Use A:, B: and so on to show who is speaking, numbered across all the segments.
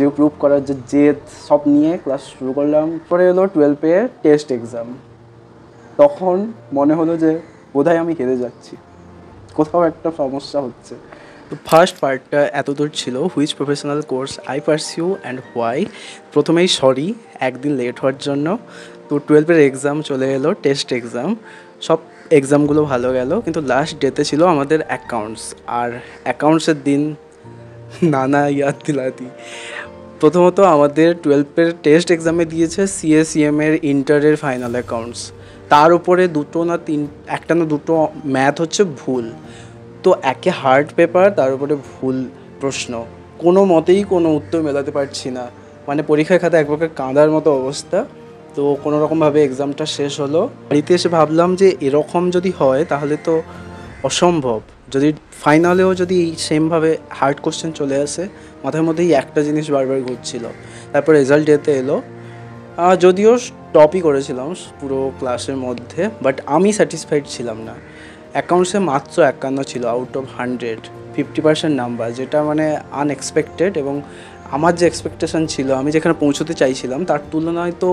A: নিজেকে প্রুভ করার যে জেদ সব নিয়ে ক্লাস শুরু করলাম। পরে এলো 12-এ টেস্ট এক্সাম। তখন মনে হলো যে বোধহয় আমি হেরে যাচ্ছি, কোথাও একটা সমস্যা হচ্ছে। তো ফার্স্ট পার্টটা এতদূর ছিল, which professional course I pursue and why. প্রথমেই সরি একদিন লেট হওয়ার জন্য। তো 12-এর এক্সাম চলে এলো, টেস্ট এক্সাম। সব এক্সামগুলো ভালো গেল, কিন্তু লাস্ট ডেতে ছিল আমাদের অ্যাকাউন্টস। আর অ্যাকাউন্টসের দিন নানা ইয়াদ দিলাতি। প্রথমত আমাদের 12-এর টেস্ট এক্সামে দিয়েছে সিএসিএমের ইন্টারের ফাইনাল অ্যাকাউন্টস। তার উপরে একটা না দুটো ম্যাথ হচ্ছে ভুল। তো একে হার্ড পেপার, তার উপরে ভুল প্রশ্ন, কোনো মতেই কোনো উত্তর মেলাতে পারছি না। মানে পরীক্ষার খাতা এক প্রকার কাঁদার মতো অবস্থা। তো কোনো রকমভাবে এক্সামটা শেষ হলো। বাড়িতে এসে ভাবলাম যে এরকম যদি হয় তাহলে তো অসম্ভব। যদি ফাইনালেও যদি সেমভাবে হার্ড কোশ্চেন চলে আসে, মাথার মধ্যেই একটা জিনিস বারবার ঘুরছিল। তারপর রেজাল্ট ডেতে এলো। যদিও টপই করেছিলাম পুরো ক্লাসের মধ্যে, বাট আমি স্যাটিসফাইড ছিলাম না। অ্যাকাউন্টসে মাত্র 51 ছিল আউট অফ 100, 50% নাম্বার, যেটা মানে আনএক্সপেক্টেড। এবং আমার যে এক্সপেকটেশান ছিল, আমি যেখানে পৌঁছতে চাইছিলাম তার তুলনায় তো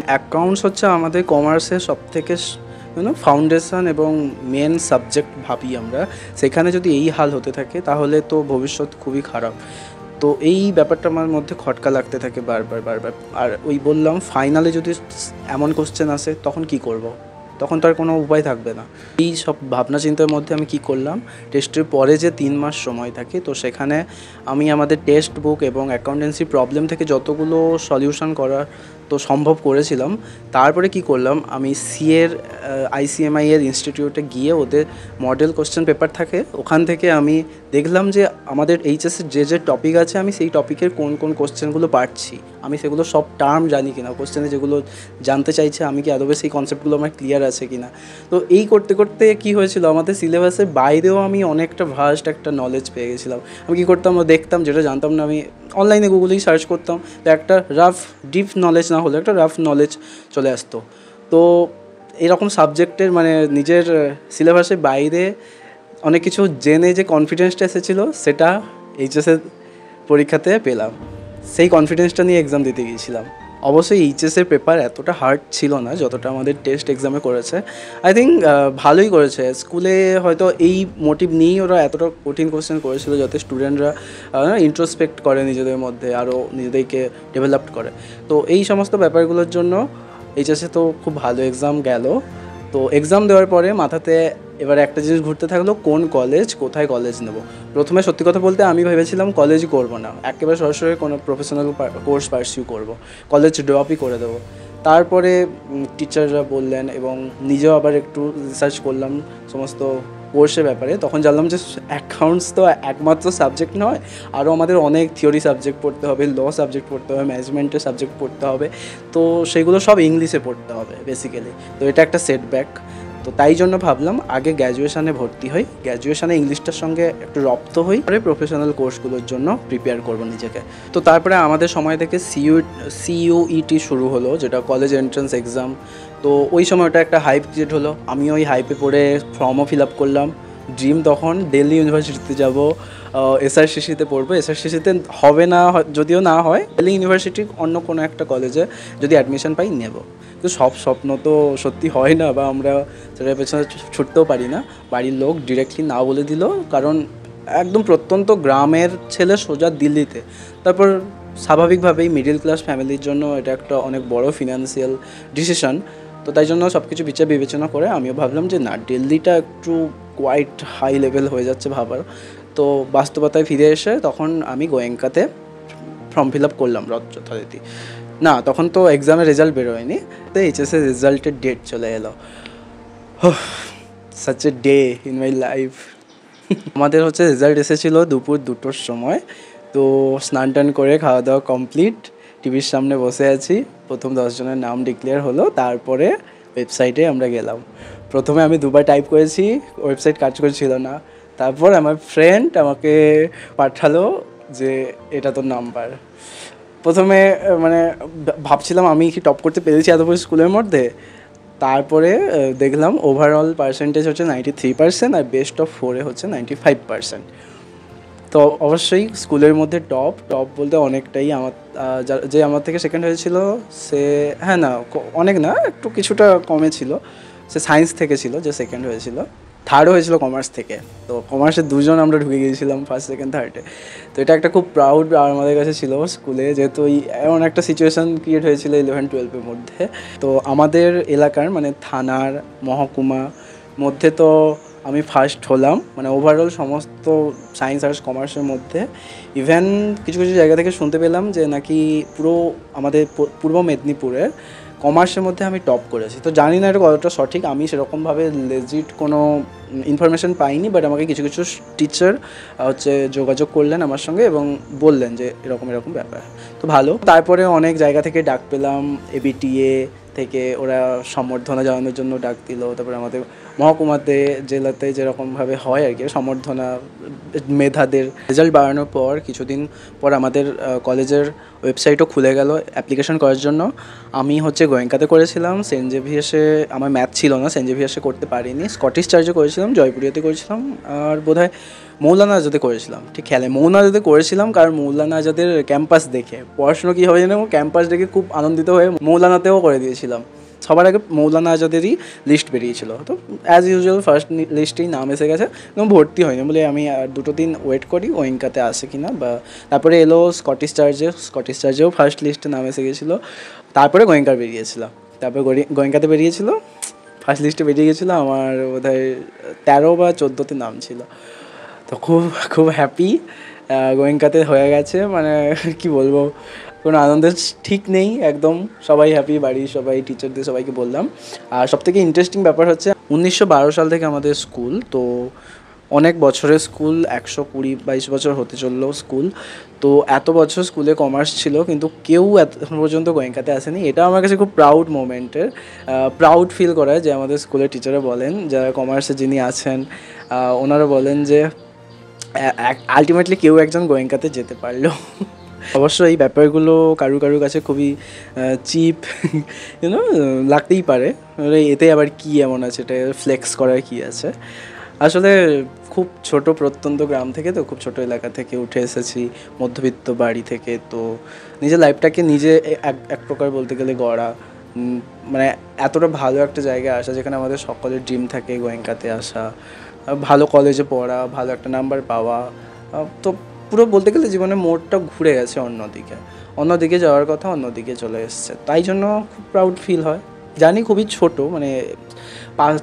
A: অ্যাকাউন্টস হচ্ছে আমাদের কমার্সের সবথেকে ফাউন্ডেশন এবং মেন সাবজেক্ট ভাবি আমরা। সেখানে যদি এই হাল হতে থাকে তাহলে তো ভবিষ্যৎ খুবই খারাপ। তো এই ব্যাপারটা আমার মধ্যে খটকা লাগতে থাকে বারবার। আর ওই বললাম, ফাইনালে যদি এমন কোশ্চেন আসে তখন কি করব? তখন তো আর কোনো উপায় থাকবে না। এই সব ভাবনা চিন্তার মধ্যে আমি কি করলাম, টেস্টের পরে যে 3 মাস সময় থাকে, তো সেখানে আমি আমাদের টেক্সট বুক এবং অ্যাকাউন্টেন্সি প্রবলেম থেকে যতগুলো সলিউশন করা তো সম্ভব করেছিলাম। তারপরে কি করলাম, আমি সিএর ICMI এর ইনস্টিটিউটে গিয়ে ওদের মডেল কোশ্চেন পেপার থাকে, ওখান থেকে আমি দেখলাম যে আমাদের এইচএসের যে টপিক আছে, আমি সেই টপিকের কোন কোন কোশ্চেনগুলো পারছি, আমি সেগুলো সব টার্ম জানি কিনা, কোশ্চেনে যেগুলো জানতে চাইছে আমি কি আদবে সেই কনসেপ্টগুলো আমার ক্লিয়ার আছে কিনা। তো এই করতে করতে কি হয়েছিল, আমাদের সিলেবাসের বাইরেও আমি অনেকটা ভাস্ট একটা নলেজ পেয়ে গেছিলাম। আমি কী করতাম, দেখতাম, যেটা জানতাম না আমি অনলাইনে গুগলেই সার্চ করতাম, তো একটা রাফ ডিপ নলেজ না হলে একটা রাফ নলেজ চলে আসতো। তো এরকম সাবজেক্টের মানে নিজের সিলেবাসের বাইরে অনেক কিছু জেনে যে কনফিডেন্সটা এসেছিলো, সেটা এইচএসের পরীক্ষাতে পেলাম। সেই কনফিডেন্সটা নিয়ে এক্সাম দিতে গিয়েছিলাম। অবশ্যই এইচএসের পেপার এতটা হার্ড ছিল না যতটা আমাদের টেস্ট এক্সামে করেছে। আই থিঙ্ক ভালোই করেছে। স্কুলে হয়তো এই মোটিভ নিয়েই ওরা এতটা কঠিন কোশ্চেন করেছিল, যাতে স্টুডেন্টরা ইন্ট্রোস্পেক্ট করে নিজেদের মধ্যে, আরও নিজেদেরকে ডেভেলপড করে। তো এই সমস্ত ব্যাপারগুলোর জন্য এইচএসে তো খুব ভালো এক্সাম গেল। তো এক্সাম দেওয়ার পরে মাথাতে এবার একটা জিনিস ঘুরতে থাকলো, কোন কলেজ, কোথায় কলেজ নেব। প্রথমে সত্যি কথা বলতে আমি ভেবেছিলাম কলেজ করব না, একেবারে সরাসরি কোনো প্রফেশনাল কোর্স পারসিউ করব, কলেজ ড্রপই করে দেবো। তারপরে টিচাররা বললেন এবং নিজেও আবার একটু রিসার্চ করলাম সমস্ত কোর্সের ব্যাপারে। তখন জানলাম যে অ্যাকাউন্টস তো একমাত্র সাবজেক্ট নয়, আরও আমাদের অনেক থিওরি সাবজেক্ট পড়তে হবে, ল সাবজেক্ট পড়তে হবে, ম্যানেজমেন্টের সাবজেক্ট পড়তে হবে। তো সেগুলো সব ইংলিশে পড়তে হবে বেসিক্যালি। তো এটা একটা সেটব্যাক। তো তাই জন্য ভাবলাম আগে গ্র্যাজুয়েশানে ভর্তি হই, গ্র্যাজুয়েশানে ইংলিশটার সঙ্গে একটু রপ্ত হই, পরে প্রফেশনাল কোর্সগুলোর জন্য প্রিপেয়ার করবো নিজেকে। তো তারপরে আমাদের সময় থেকে CUET শুরু হলো, যেটা কলেজ এন্ট্রান্স এক্সাম। তো ওই সময়টা একটা হাইপ ক্রিয়েট হলো, আমি ওই হাইপে পড়ে ফর্মও ফিল আপ করলাম। ড্রিম তখন দিল্লি ইউনিভার্সিটিতে যাব, SRCC-তে পড়বো। SRCC-তে হবে না, যদিও না হয়, দিল্লি ইউনিভার্সিটির অন্য কোনো একটা কলেজে যদি অ্যাডমিশন পাই নেব। তো সব স্বপ্ন তো সত্যি হয় না, বা আমরা সেটার পেছনে ছুটতেও পারি না। বাড়ির লোক ডিরেক্টলি না বলে দিল, কারণ একদম প্রত্যন্ত গ্রামের ছেলে সোজা দিল্লিতে। তারপর স্বাভাবিকভাবেই মিডল ক্লাস ফ্যামিলির জন্য এটা একটা অনেক বড় ফিনান্সিয়াল ডিসিশন। তো তাই জন্য সব কিছু বিচার বিবেচনা করে আমিও ভাবলাম যে না, দিল্লিটা একটু কোয়াইট হাই লেভেল হয়ে যাচ্ছে ভাবার। তো বাস্তবতায় ফিরে এসে তখন আমি গোয়েঙ্কাতে ফর্ম ফিল আপ করলাম যথারীতি। না, তখন তো এক্সামের রেজাল্ট বেরোয়নি, তো এইচএসের রেজাল্টের ডেট চলে এলো। Such a day in my life. আমাদের হচ্ছে রেজাল্ট এসেছিলো দুপুর 2টোর সময়। তো স্নান টান করে খাওয়া দাওয়া কমপ্লিট, টিভির সামনে বসে আছি। প্রথম 10 জনের নাম ডিক্লেয়ার হলো, তারপরে ওয়েবসাইটে আমরা গেলাম। প্রথমে আমি 2বার টাইপ করেছি, ওয়েবসাইট কাজ করছিল না। তারপর আমার ফ্রেন্ড আমাকে পাঠালো যে এটা তোর নাম্বার। প্রথমে মানে ভাবছিলাম আমি কি টপ করতে পেরেছি এত বড় স্কুলের মধ্যে। তারপরে দেখলাম ওভারঅল পার্সেন্টেজ হচ্ছে 93%, আর বেস্ট অফ 4-এ হচ্ছে 95%। তো অবশ্যই স্কুলের মধ্যে টপ বলতে অনেকটাই আমার যে আমার থেকে সেকেন্ড হয়েছিল সে, হ্যাঁ না অনেক না, একটু কিছুটা কমে ছিল, সে সায়েন্স থেকে ছিল যে সেকেন্ড হয়েছিল। থার্ডও হয়েছিল কমার্স থেকে। তো কমার্সের দুজন আমরা ঢুকে গিয়েছিলাম ফার্স্ট সেকেন্ড থার্ডে। তো এটা একটা খুব প্রাউড আমাদের কাছে ছিল স্কুলে, যেহেতু এমন একটা সিচুয়েশান ক্রিয়েট হয়েছিল 11-12-এর মধ্যে। তো আমাদের এলাকার মানে থানার মহকুমা মধ্যে তো আমি ফার্স্ট হলাম, মানে ওভারঅল সমস্ত সায়েন্স আর্টস কমার্সের মধ্যে। ইভেন কিছু কিছু জায়গা থেকে শুনতে পেলাম যে নাকি পুরো আমাদের পূর্ব মেদিনীপুরের কমার্সের মধ্যে আমি টপ করেছি। তো জানি না এটা কতটা সঠিক, আমি সেরকমভাবে লেজিট কোনো ইনফরমেশান পাইনি, বাট আমাকে কিছু কিছু টিচার যোগাযোগ করলেন আমার সঙ্গে এবং বললেন যে এরকম এরকম ব্যাপার। তো ভালো। তারপরে অনেক জায়গা থেকে ডাক পেলাম, ABTA থেকে ওরা সম্বর্ধনা জানানোর জন্য ডাক দিল। তারপরে আমাদের মহকুমাতে জেলাতে যেরকমভাবে হয় আর কি সম্বর্ধনা, মেধাদের রেজাল্ট বাড়ানোর পর কিছুদিন পর আমাদের কলেজের ওয়েবসাইটও খুলে গেল অ্যাপ্লিকেশন করার জন্য। আমি গোয়েঙ্কাতে করেছিলাম, সেন্ট জেভিয়ার্সে আমার ম্যাথ ছিল না, সেন্ট জেভিয়ার্সে করতে পারিনি। স্কটিশ চার্চে করেছিলাম, জয়পুরিয়াতে করেছিলাম, আর বোধহয় মৌলানা আজাদে করেছিলাম। ঠিক খেয়ালে মৌলানা আজাদে করেছিলাম, কারণ মৌলানা আজাদের ক্যাম্পাস দেখে পড়াশুনো কী হবে জানো, ক্যাম্পাস দেখে খুব আনন্দিত হয়ে মৌলানাতেও করে দিয়েছিলাম। সবার আগে মৌলানা আজাদেরই লিস্ট বেরিয়েছিল, তো অ্যাজ ইউজুয়াল ফার্স্ট লিস্টেই নাম এসে গেছে, এবং ভর্তি হয়নি বলে আমি আর 2 দিন ওয়েট করি গোয়েঙ্কাতে আসে কি না। বা তারপরে এলো স্কটিশ চার্চেও ফার্স্ট লিস্টে নাম এসে গেছিলো। তারপরে গোয়েঙ্কার বেরিয়েছিল, তারপরে গোয়েঙ্কাতে বেরিয়েছিল, ফার্স্ট লিস্টে বেরিয়ে গেছিলো আমার বোধহয় 13 বা 14তে নাম ছিল। তো খুব হ্যাপি, গোয়েঙ্কাতে হয়ে গেছে, মানে কি বলবো, কোনো আনন্দের ঠিক নেই, একদম সবাই হ্যাপি, বাড়ির সবাই, টিচারদের সবাইকে বললাম। আর সবথেকে ইন্টারেস্টিং ব্যাপার হচ্ছে 1912 সাল থেকে আমাদের স্কুল, তো অনেক বছরের স্কুল, 120-22 বছর হতে চললো স্কুল। তো এত বছর স্কুলে কমার্স ছিল, কিন্তু কেউ এখন পর্যন্ত গোয়েঙ্কাতে আসেনি। এটা আমার কাছে খুব প্রাউড মোমেন্টের, প্রাউড ফিল করায় যে আমাদের স্কুলের টিচাররা বলেন, যারা কমার্সে যিনি আছেন ওনারা বলেন যে আলটিমেটলি কেউ একজন গোয়েঙ্কাতে যেতে পারলো। অবশ্য এই ব্যাপারগুলো কারুর কাছে খুবই চিপ লাগতেই পারে, এতে আবার কি এমন আছে, এটা ফ্লেক্স করার কি আছে। আসলে খুব ছোট প্রত্যন্ত গ্রাম থেকে, তো খুব ছোট এলাকা থেকে উঠে এসেছি, মধ্যবিত্ত বাড়ি থেকে। তো নিজের লাইফটাকে নিজে এক প্রকার বলতে গেলে গড়া, মানে এতটা ভালো একটা জায়গায় আসা যেখানে আমাদের সকলের ড্রিম থাকে গোয়েঙ্কাতে আসা, ভালো কলেজে পড়া, ভালো একটা নাম্বার পাওয়া। তো পুরো বলতে গেলে জীবনের মোড়টা ঘুরে গেছে অন্যদিকে যাওয়ার কথা অন্যদিকে চলে এসছে, তাই জন্য খুব প্রাউড ফিল হয়। জানি খুবই ছোট, মানে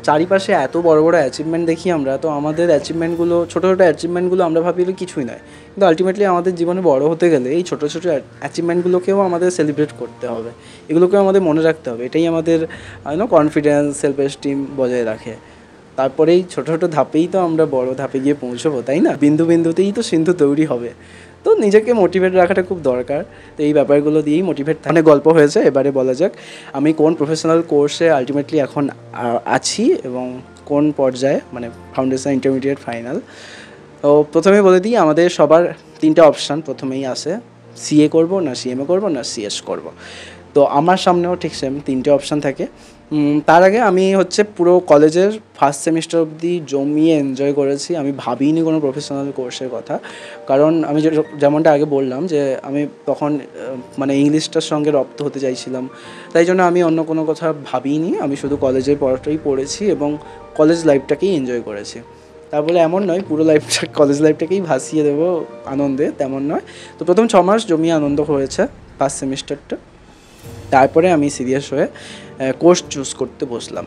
A: চারিপাশে এত বড় বড় অ্যাচিভমেন্ট দেখি আমরা, তো আমাদের অ্যাচিভমেন্টগুলো ছোটো অ্যাচিভমেন্টগুলো আমরা ভাবি কিছুই নয়, কিন্তু আলটিমেটলি আমাদের জীবনে বড় হতে গেলে এই ছোটো অ্যাচিভমেন্টগুলোকেও আমাদের সেলিব্রেট করতে হবে, এগুলোকেও আমাদের মনে রাখতে হবে। এটাই আমাদের কনফিডেন্স, সেলফ এস্টিম বজায় রাখে। তারপরেই ছোটো ধাপেই তো আমরা বড় ধাপে গিয়ে পৌঁছবো, তাই না? বিন্দুতেই তো সিন্ধু তৈরি হবে। তো নিজেকে মোটিভেট রাখাটা খুব দরকার। তো এই ব্যাপারগুলো দিয়েই মোটিভেট, অনেক গল্প হয়েছে, এবারে বলা যাক আমি কোন প্রফেশনাল কোর্সে আলটিমেটলি এখন আছি এবং কোন পর্যায়ে, মানে ফাউন্ডেশন, ইন্টারমিডিয়েট, ফাইনাল। তো প্রথমেই বলে দিই, আমাদের সবার 3টে অপশান প্রথমেই আসে, CA করব না CMA করব না CS করব। তো আমার সামনেও ঠিক সেম 3টে অপশান থাকে। তার আগে আমি পুরো কলেজের ফার্স্ট সেমিস্টার অবধি জমিয়ে এনজয় করেছি, আমি ভাবিনি কোনো প্রফেশনাল কোর্সের কথা। কারণ আমি যেমনটা আগে বললাম যে আমি তখন মানে ইংলিশটার সঙ্গে রপ্ত হতে চাইছিলাম, তাই জন্য আমি অন্য কোনো কথা ভাবিনি, আমি শুধু কলেজের পড়াটাই পড়েছি এবং কলেজ লাইফটাকেই এনজয় করেছি। তারপরে এমন নয় পুরো কলেজ লাইফটাকেই ভাসিয়ে দেবো আনন্দে, তেমন নয়। তো প্রথম 6 মাস জমিয়ে আনন্দ হয়েছে ফার্স্ট সেমিস্টারটা। তারপরে আমি সিরিয়াস হয়ে কোর্স চুজ করতে বসলাম।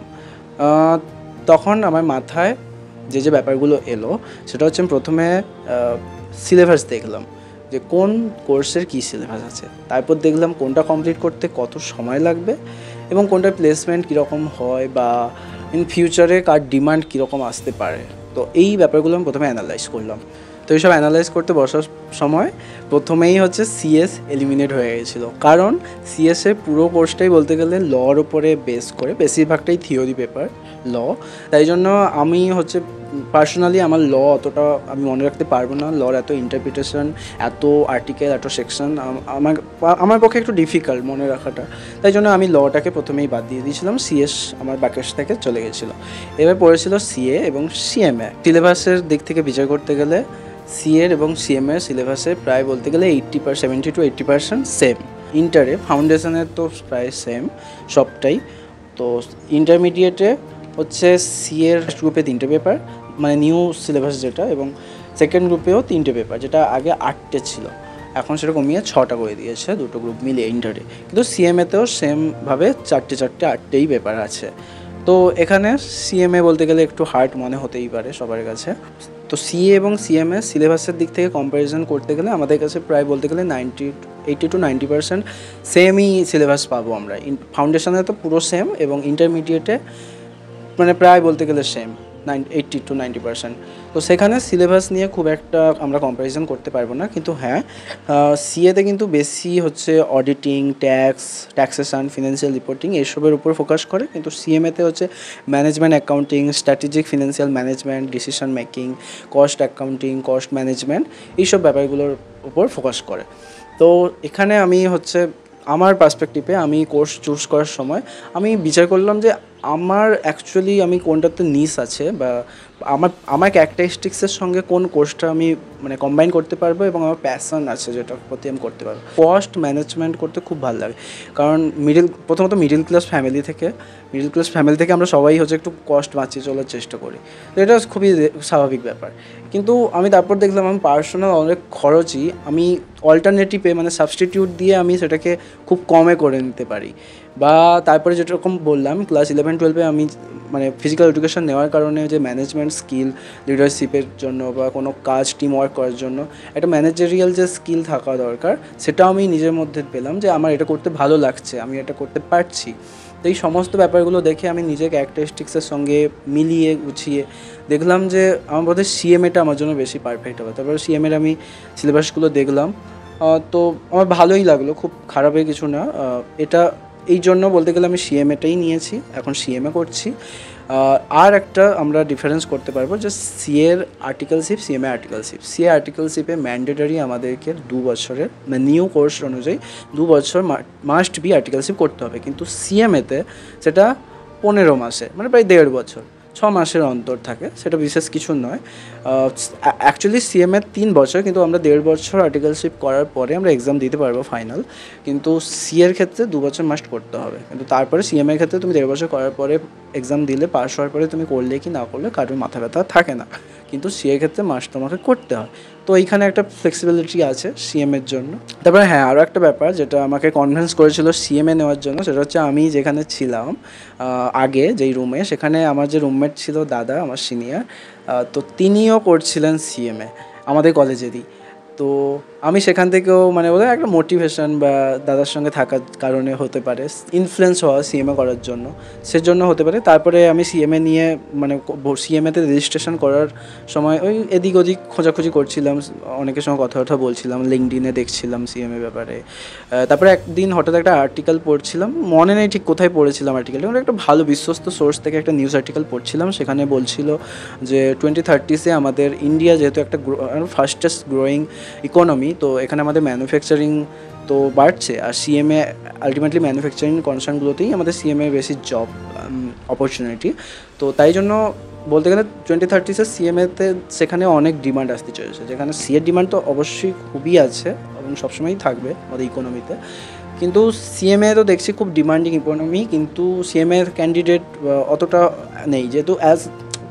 A: তখন আমার মাথায় যে ব্যাপারগুলো এলো সেটা হচ্ছে, আমি প্রথমে সিলেবাস দেখলাম যে কোন কোর্সের কী সিলেবাস আছে, তারপর দেখলাম কোনটা কমপ্লিট করতে কত সময় লাগবে এবং কোনটার প্লেসমেন্ট কীরকম হয়, বা ইন ফিউচারে কার ডিমান্ড কীরকম আসতে পারে। তো এই ব্যাপারগুলো আমি প্রথমে অ্যানালাইজ করলাম। তো এইসব অ্যানালাইজ করতে বসার সময় প্রথমেই CS এলিমিনেট হয়ে গেছিলো, কারণ CSের পুরো কোর্সটাই বলতে গেলে লর ওপরে বেস করে, বেশিরভাগটাই থিওরি পেপার ল। তাই জন্য আমি পার্সোনালি আমার ল অতটা আমি মনে রাখতে পারবো না, লর এত ইন্টারপ্রিটেশন, এত আর্টিকেল, এত সেকশন আমার আমার পক্ষে একটু ডিফিকাল্ট মনে রাখাটা। তাই জন্য আমি লটাকে প্রথমেই বাদ দিয়ে দিয়েছিলাম, সিএস আমার বাকেশ থেকে চলে গেছিলো। এবার পড়েছিল সিএ এবং সিএমএ। সিলেবাসের দিক থেকে বিচার করতে গেলে সিএ এবং সিএমএ সিলেবাসে প্রায় বলতে গেলে 70 to 80% সেম। ইন্টারে ফাউন্ডেশনের তো প্রায় সেম সবটাই। তো ইন্টারমিডিয়েটে হচ্ছে সিএর গ্রুপে 3টে পেপার, মানে নিউ সিলেবাস যেটা, এবং সেকেন্ড গ্রুপেও 3টে পেপার, যেটা আগে 8টে ছিল, এখন সেটা কমিয়ে 6টা করে দিয়েছে দুটো গ্রুপ মিলিয়ে ইন্টারে। কিন্তু সিএমএতেও সেমভাবে 8টেই পেপার আছে। তো এখানে সিএমএ বলতে গেলে একটু হার্ড মনে হতেই পারে সবার কাছে। তো সিএ এবং সিএমএ সিলেবাসের দিক থেকে কম্প্যারিজন করতে গেলে আমাদের কাছে প্রায় বলতে গেলে 80 to 90% সেমই সিলেবাস পাবো আমরা। ফাউন্ডেশনে তো পুরো সেম, এবং ইন্টারমিডিয়েটে মানে প্রায় বলতে গেলে সেম 80 to 90%। তো সেখানে সিলেবাস নিয়ে খুব একটা আমরা কম্প্যারিজন করতে পারবো না। কিন্তু হ্যাঁ, সিএতে কিন্তু বেশি হচ্ছে অডিটিং, ট্যাক্সেশন, ফিনান্সিয়াল রিপোর্টিং এসবের উপর ফোকাস করে। কিন্তু সিএমএতে হচ্ছে management accounting, strategic financial management, decision making, cost accounting, cost management, এইসব ব্যাপারগুলোর উপর ফোকাস করে। তো এখানে আমি হচ্ছে আমার পার্সপেক্টিভে আমি কোর্স চুজ করার সময় আমি বিচার করলাম যে আমার অ্যাকচুয়ালি আমি কোনটাতে নিস আছে, বা আমার ক্যারেক্টারিস্টিক্সের সঙ্গে কোন কোর্সটা আমি মানে কম্বাইন করতে পারবো, এবং আমার প্যাশন আছে যেটার প্রতি আমি করতে পারবো। কস্ট ম্যানেজমেন্ট করতে খুব ভালো লাগে, কারণ প্রথমত মিডিল ক্লাস ফ্যামিলি থেকে আমরা সবাই হচ্ছে একটু কস্ট বাঁচিয়ে চলার চেষ্টা করি। তো এটা খুবই স্বাভাবিক ব্যাপার। কিন্তু আমি তারপর দেখলাম আমি পার্সোনাল অনেক খরচই আমি অল্টারনেটিভে মানে সাবস্টিটিউট দিয়ে আমি সেটাকে খুব কমে করে নিতে পারি। বা তারপরে যেরকম বললাম ক্লাস 11-12 আমি মানে ফিজিক্যাল এডুকেশন নেওয়ার কারণে যে ম্যানেজমেন্ট স্কিল, লিডারশিপের জন্য বা কোনো কাজ টিম ওয়ার্ক করার জন্য একটা ম্যানেজারিয়াল যে স্কিল থাকা দরকার, সেটাও আমি নিজের মধ্যে পেলাম যে আমার এটা করতে ভালো লাগছে, আমি এটা করতে পারছি। তো এই সমস্ত ব্যাপারগুলো দেখে আমি নিজের ক্যারেক্টারিস্টিক্সের সঙ্গে মিলিয়ে গুছিয়ে দেখলাম যে আমার বোধহয় সিএমএটা আমার জন্য বেশি পারফেক্ট হবে। তারপরে সিএমএর আমি সিলেবাসগুলো দেখলাম, তো আমার ভালোই লাগলো, খুব খারাপের কিছু না। এটা এই জন্য বলতে গেলে আমি সিএমএটাই নিয়েছি, এখন সিএমএ করছি। আর একটা আমরা ডিফারেন্স করতে পারবো যে সিএর আর্টিকেলশিপ, সিএমএ আর্টিকেলশিপ। সিএ আর্টিকেলশিপে ম্যান্ডেটরি আমাদেরকে 2 বছরের মানে নিউ কোর্স অনুযায়ী 2 বছর মাস্ট বি আর্টিকেলশিপ করতে হবে। কিন্তু সিএমএতে সেটা 15 মাসে মানে প্রায় 1.5 বছর, 6 মাসের অন্তর থাকে, সেটা বিশেষ কিছু নয়। অ্যাকচুয়ালি সিএমএ 3 বছর, কিন্তু আমরা 1.5 বছর আর্টিকেলশিপ করার পরে আমরা এক্সাম দিতে পারবো ফাইনাল। কিন্তু সিএর ক্ষেত্রে 2 বছর মাস্ট করতে হবে। কিন্তু তারপরে সিএমএর ক্ষেত্রে তুমি 1.5 বছর করার পরে এক্সাম দিলে, পাস হওয়ার পরে তুমি করলে কি না করলে কারোর মাথা ব্যথা থাকে না। কিন্তু সিএর ক্ষেত্রে মাস্ট তোমাকে করতে হয়। তো এইখানে একটা ফ্লেক্সিবিলিটি আছে সিএমএর জন্য। তারপরে হ্যাঁ, আরও একটা ব্যাপার যেটা আমাকে কনভিন্স করেছিল সিএমএ নেওয়ার জন্য, সেটা হচ্ছে আমি যেখানে ছিলাম আগে যেই রুমে, সেখানে আমার যে রুমমেট ছিল দাদা, আমার সিনিয়র, তো তিনিও করছিলেন সিএমএ আমাদের কলেজেরই। তো আমি সেখান থেকেও মানে বলে একটা মোটিভেশন বা দাদার সঙ্গে থাকার কারণে হতে পারে, ইনফ্লুয়েন্স হওয়া সিএমএ করার জন্য, সেজন্য হতে পারে। তারপরে আমি সিএমএ নিয়ে মানে সিএমএতে রেজিস্ট্রেশন করার সময় ওই এদিক ওদিক খোঁজাখুঁজি করছিলাম, অনেকের সঙ্গে কথা বলছিলাম, লিঙ্কডিনে দেখছিলাম সিএমএ ব্যাপারে। তারপরে একদিন হঠাৎ একটা আর্টিকেল পড়ছিলাম, মনে নেই ঠিক কোথায় পড়েছিলাম আর্টিকেলটা, একটা ভালো বিশ্বস্ত সোর্স থেকে একটা নিউজ আর্টিকেল পড়ছিলাম। সেখানে বলছিল যে 2030 আমাদের ইন্ডিয়া যেহেতু একটা ফাস্টেস্ট গ্রোয়িং ইকোনমি, তো এখানে আমাদের ম্যানুফ্যাকচারিং তো বাড়ছে, আর সিএমএ আলটিমেটলি ম্যানুফ্যাকচারিং কনসার্নগুলোতেই আমাদের সিএমএ বেশি জব অপরচুনিটি। তো তাই জন্য বলতে গেলে 2030 সিএমএতে সেখানে অনেক ডিমান্ড আসতে চলেছে, যেখানে সিএর ডিমান্ড তো অবশ্যই খুবই আছে এবং সবসময়ই থাকবে আমাদের ইকোনমিতে। কিন্তু সিএমএ তো দেখছি খুব ডিমান্ডিং ইকোনমি, কিন্তু সিএমএর ক্যান্ডিডেট অতটা নেই, যেহেতু অ্যাজ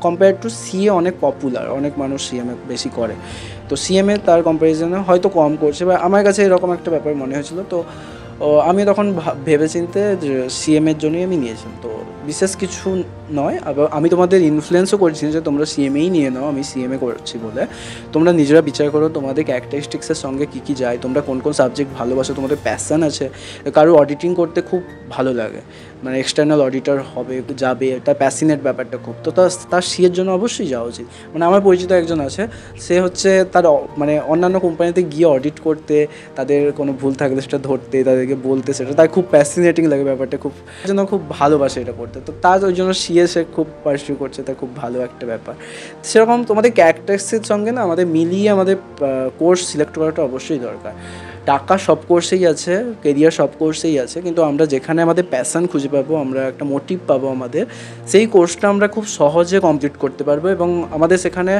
A: কম্পেয়ার টু সিএ অনেক পপুলার, অনেক মানুষ সিএমএ বেশি করে। তো সিএমএ তার কম্প্যারিজনে হয়তো কম করছে, বা আমার কাছে এরকম একটা ব্যাপার মনে হয়েছিল। তো আমি তখন ভেবেচিন্তে যে সিএমএর জন্যই আমি নিয়েছিলাম। তো বিশেষ কিছু নয়, আবার আমি তোমাদের ইনফ্লুয়েন্সও করছি যে তোমরা সিএমএই নিয়ে নাও, আমি সিএমএ করছি বলে। তোমরা নিজেরা বিচার করো তোমাদের ক্যারেক্টারিস্টিক্সের সঙ্গে কী কী যায়, তোমরা কোন কোন সাবজেক্ট ভালোবাসো, তোমাদের প্যাশন আছে। কারো অডিটিং করতে খুব ভালো লাগে, মানে এক্সটার্নাল অডিটর হবে যাবে, তার প্যাশনেট ব্যাপারটা খুব, তো তার সিএর জন্য অবশ্যই যাওয়া উচিত। মানে আমার পরিচিত একজন আছে, সে হচ্ছে তার মানে অন্যান্য কোম্পানিতে গিয়ে অডিট করতে, তাদের কোনো ভুল থাকলে সেটা ধরতে, তাদেরকে লাগে বলতে, সেটা তাই খুব ফ্যাসিনেটিং লাগে ব্যাপারটা, খুব জন্য খুব ভালোবাসে এটা করতে। তো তার ওই জন্য সিএসএ খুব পারসিউ করছে, তা খুব ভালো একটা ব্যাপার। সেরকম তোমাদের ক্যারেক্টারিস্টিক্সের সঙ্গে না আমাদের মিলিয়ে আমাদের কোর্স সিলেক্ট করাটা অবশ্যই দরকার। টাকা সব কোর্সেই আছে, কেরিয়ার সব কোর্সেই আছে, কিন্তু আমরা যেখানে আমাদের প্যাশন খুঁজে পাবো, আমরা একটা মোটিভ পাবো আমাদের, সেই কোর্সটা আমরা খুব সহজে কমপ্লিট করতে পারবো এবং আমাদের সেখানে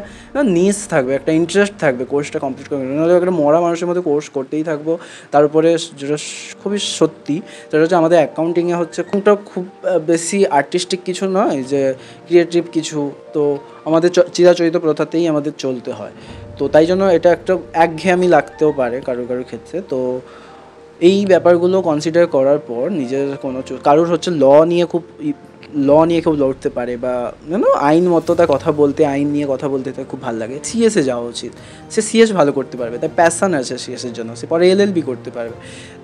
A: নিজ থাকবে, একটা ইন্টারেস্ট থাকবে কোর্সটা কমপ্লিট করবে। নাহলে একটা মরা মানুষের মধ্যে কোর্স করতেই থাকবো। তার উপরে যেটা খুবই সত্যি, সেটা হচ্ছে আমাদের অ্যাকাউন্টিংয়ে হচ্ছে খুব বেশি আর্টিস্টিক কিছু নয়, যে ক্রিয়েটিভ কিছু, তো আমাদের চিরাচরিত প্রথাতেই আমাদের চলতে হয়। তো তাই জন্য এটা একটা একঘেয়েমি লাগতেও পারে কারোর ক্ষেত্রে। তো এই ব্যাপারগুলো কনসিডার করার পর নিজের কোনো কারোর হচ্ছে ল নিয়ে খুব লড়তে পারে, বা আইনমততা কথা বলতে, আইন নিয়ে কথা বলতে তার খুব ভালো লাগে, সিএসে যাওয়া উচিত। সে সিএস ভালো করতে পারবে, তার প্যাশন আছে সিএসের জন্য, সে পরে এলএলবি করতে পারবে।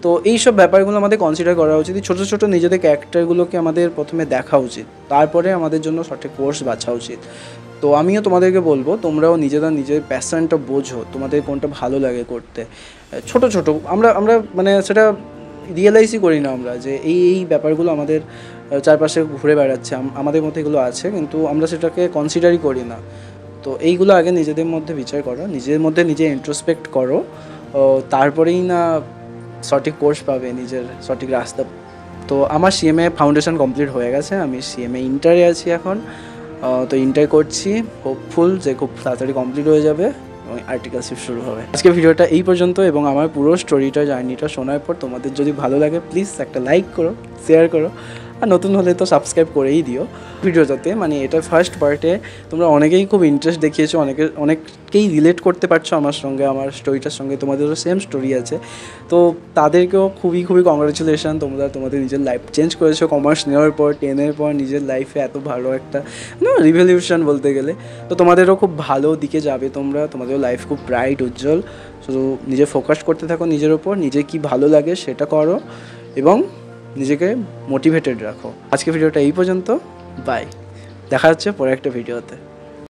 A: তো এই সব ব্যাপারগুলো আমাদের কনসিডার করা উচিত। ছোটো ছোটো নিজেদের ক্যারেক্টারগুলোকে আমাদের প্রথমে দেখা উচিত, তারপরে আমাদের জন্য সঠিক কোর্স বাছা উচিত। তো আমিও তোমাদেরকে বলবো, তোমরাও নিজের প্যাশনটা বোঝো, তোমাদের কোনটা ভালো লাগে করতে। ছোটো আমরা মানে সেটা রিয়েলাইজই করি না আমরা, যে এই ব্যাপারগুলো আমাদের চারপাশে ঘুরে বেড়াচ্ছে, আমাদের মধ্যে এগুলো আছে, কিন্তু আমরা সেটাকে কনসিডারই করি না। তো এইগুলো আগে নিজেদের মধ্যে বিচার করো, নিজের মধ্যে নিজে ইন্ট্রোস্পেক্ট করো, তারপরেই না সঠিক কোর্স পাবে, নিজের সঠিক রাস্তা। তো আমার সিএমএ ফাউন্ডেশন কমপ্লিট হয়ে গেছে, আমি সিএমএ ইন্টারে আছি এখন। তো ইন্টার করছি, হোপফুল যে খুব তাড়াতাড়ি কমপ্লিট হয়ে যাবে এবং আর্টিকেলশিপ শুরু হবে। আজকে ভিডিওটা এই পর্যন্ত, এবং আমার পুরো স্টোরিটা, জার্নিটা শোনার পর তোমাদের যদি ভালো লাগে প্লিজ একটা লাইক করো, শেয়ার করো, আর নতুন হলে তো সাবস্ক্রাইব করেই দিও ভিডিওটাতে। মানে এটা ফার্স্ট পার্টে তোমরা অনেকেই খুব ইন্টারেস্ট দেখিয়েছো, অনেকেই রিলেট করতে পারছো আমার সঙ্গে, আমার স্টোরিটার সঙ্গে, তোমাদেরও সেম স্টোরি আছে। তো তাদেরকেও খুবই কংগ্রাচুলেশন, তোমাদের নিজের লাইফ চেঞ্জ করেছো কমার্স নেওয়ার পর, 10-এর পর নিজের লাইফে এত ভালো একটা রিভলিউশন বলতে গেলে। তো তোমাদেরও খুব ভালো দিকে যাবে, তোমাদেরও লাইফ খুব ব্রাইট, উজ্জ্বল। শুধু নিজে ফোকাস করতে থাকো নিজের ওপর, নিজে কি ভালো লাগে সেটা করো এবং নিজেকে মোটিভেটেড রাখো। আজকে ভিডিওটা এই পর্যন্ত, বাই, দেখা হচ্ছে পরে একটা ভিডিওতে।